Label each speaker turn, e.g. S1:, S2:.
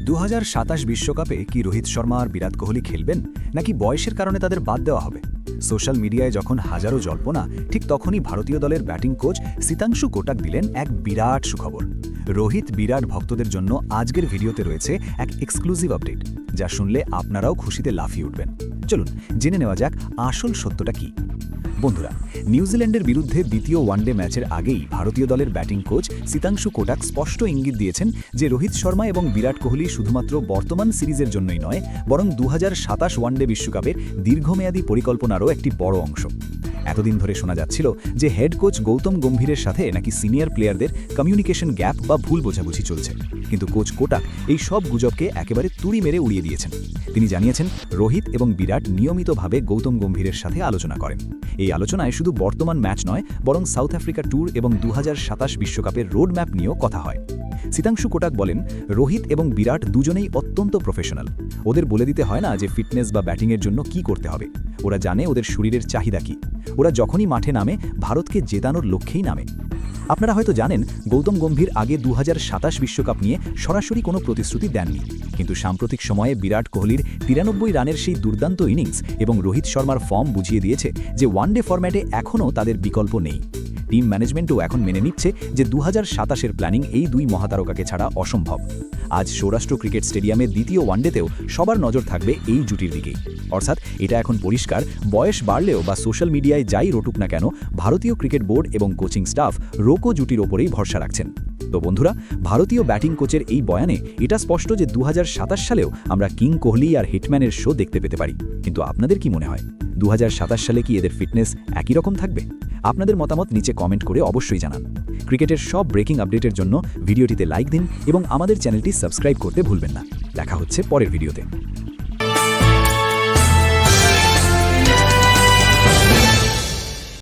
S1: 2027 বিশ্বকাপে কি রোহিত শর্মা আর বিরাট কোহলি খেলবেন নাকি বয়সের কারণে তাদের বাদ দেওয়া হবে? সোশ্যাল মিডিয়ায় যখন হাজারো জল্পনা, ঠিক তখনই ভারতীয় দলের ব্যাটিং কোচ সিতাংশু কোটাক দিলেন এক বিরাট সুখবর। রোহিত বিরাট ভক্তদের জন্য আজকের ভিডিওতে রয়েছে এক এক্সক্লুসিভ আপডেট, যা শুনলে আপনারাও খুশিতে লাফিয়ে উঠবেন। চলুন জেনে নেওয়া যাক আসল সত্যটা কি। বন্ধুরা, নিউজিল্যান্ডের বিরুদ্ধে দ্বিতীয় ওয়ানডে ম্যাচের আগেই ভারতীয় দলের ব্যাটিং কোচ সিতাংশু কোটাক স্পষ্ট ইঙ্গিত দিয়েছেন যে রোহিত শর্মা এবং বিরাট কোহলি শুধুমাত্র বর্তমান সিরিজের জন্যই নয়, বরং 2027 ওয়ানডে বিশ্বকাপের দীর্ঘমেয়াদী পরিকল্পনারও একটি বড় অংশ। এতদিন ধরে শোনা যাচ্ছিল যে হেড কোচ গৌতম গম্ভীরের সাথে নাকি সিনিয়র প্লেয়ারদের কমিউনিকেশন গ্যাপ বা ভুল বোঝাবুঝি চলছে, কিন্তু কোচ কোটাক এই সব গুজবকে একেবারে তুড়ি মেরে উড়িয়ে দিয়েছেন। তিনি জানিয়েছেন রোহিত এবং বিরাট নিয়মিতভাবে গৌতম গম্ভীরের সাথে আলোচনা করেন। এই আলোচনায় শুধু বর্তমান ম্যাচ নয়, বরং সাউথ আফ্রিকা ট্যুর এবং 2027 বিশ্বকাপের রোড ম্যাপ নিয়েও কথা হয়। সিতাংশু কোটাক বলেন, রোহিত এবং বিরাট দুজনেই অত্যন্ত প্রফেশনাল। ওদের বলে দিতে হয় না যে ফিটনেস বা ব্যাটিংয়ের জন্য কি করতে হবে। ওরা জানে ওদের শরীরের চাহিদা কি। ওরা যখনই মাঠে নামে ভারতকে জেতানোর লক্ষ্যেই নামে। আপনারা হয়তো জানেন, গৌতম গম্ভীর আগে 2027 বিশ্বকাপ নিয়ে সরাসরি কোনো প্রতিশ্রুতি দেননি, কিন্তু সাম্প্রতিক সময়ে বিরাট কোহলির 93 রানের সেই দুর্দান্ত ইনিংস এবং রোহিত শর্মার ফর্ম বুঝিয়ে দিয়েছে যে ওয়ানডে ফরম্যাটে এখনও তাদের বিকল্প নেই। টিম ম্যানেজমেন্টও এখন মেনে নিচ্ছে যে 2027-এর প্ল্যানিং এই দুই মহাতারকাকে ছাড়া অসম্ভব। আজ সৌরাষ্ট্র ক্রিকেট স্টেডিয়ামে দ্বিতীয় ওয়ানডেতেও সবার নজর থাকবে এই জুটির দিকেই। অর্থাৎ এটা এখন পরিষ্কার, বয়স বাড়লেও বা সোশ্যাল মিডিয়ায় যাই রটুক না কেন, ভারতীয় ক্রিকেট বোর্ড এবং কোচিং স্টাফ রোকো জুটির ওপরেই ভরসা রাখছেন। তো বন্ধুরা, ভারতীয় ব্যাটিং কোচের এই বয়ানে এটা স্পষ্ট যে 2027 সালেও আমরা কিং কোহলি আর হিটম্যানের শো দেখতে পেতে পারি। কিন্তু আপনাদের কি মনে হয়, 2027 সালে কি এদের ফিটনেস একই রকম থাকবে? আপনাদের মতামত নিচে কমেন্ট করে অবশ্যই জানান। ক্রিকেটের সব ব্রেকিং আপডেটের জন্য ভিডিওটিতে লাইক দিন এবং আমাদের চ্যানেলটি সাবস্ক্রাইব করতে ভুলবেন না। দেখা হচ্ছে পরের ভিডিওতে।